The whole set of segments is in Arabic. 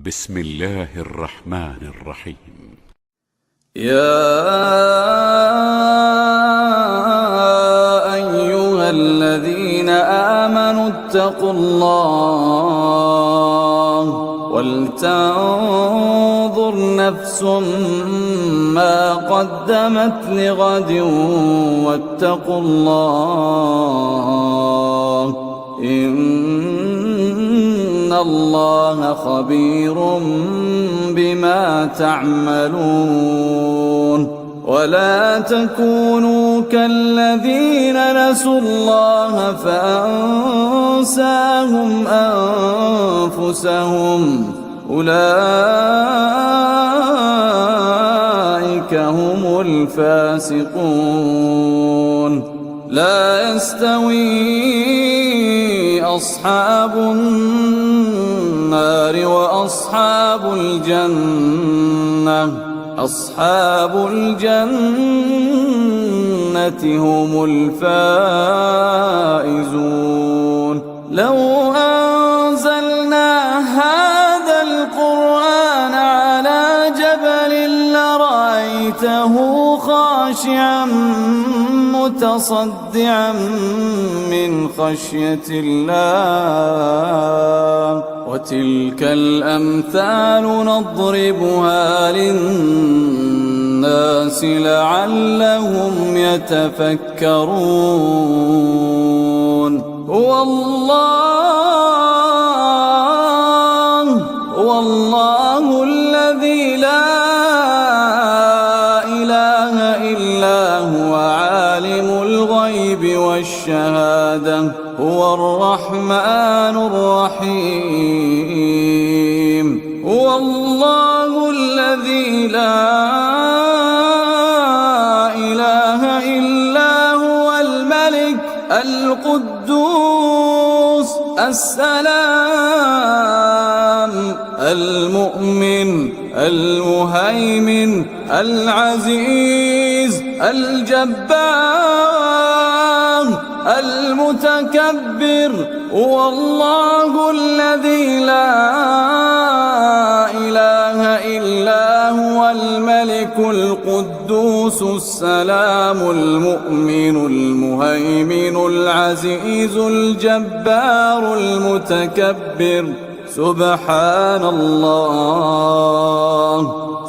بسم الله الرحمن الرحيم. يا أيها الذين آمنوا اتقوا الله ولتنظر نفس ما قدمت لغد واتقوا الله إن الله خبير بما تعملون. ولا تكونوا كالذين نسوا الله فأنساهم أنفسهم أولئك هم الفاسقون. لا يستوي أصحاب النار وأصحاب الجنة أصحاب الجنة هم الفائزون. لو أنزلنا هذا القرآن على جبل لرأيته خاشعا متصدعا من خشية الله. وتلك الأمثال نضربها للناس لعلهم يتفكرون. والله الذي لا إله إلا هو عالم الغيب والشهادة هو الرحمن الرحيم. والله الذي لا إله إلا هو الملك القدوس السلام المؤمن المهيمن العزيز الجبار المتكبر. والله الذي لا إله إلا هو الملك القدوس السلام المؤمن المهيمن العزيز الجبار المتكبر.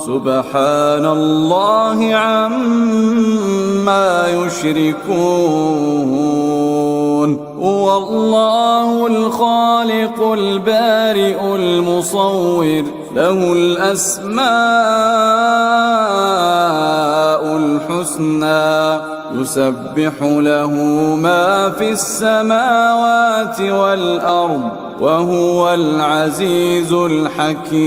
سبحان الله عما يشركون. هو الله الخالق البارئ المصور له الأسماء الحسنى يسبح له ما في السماوات والأرض وهو العزيز الحكيم.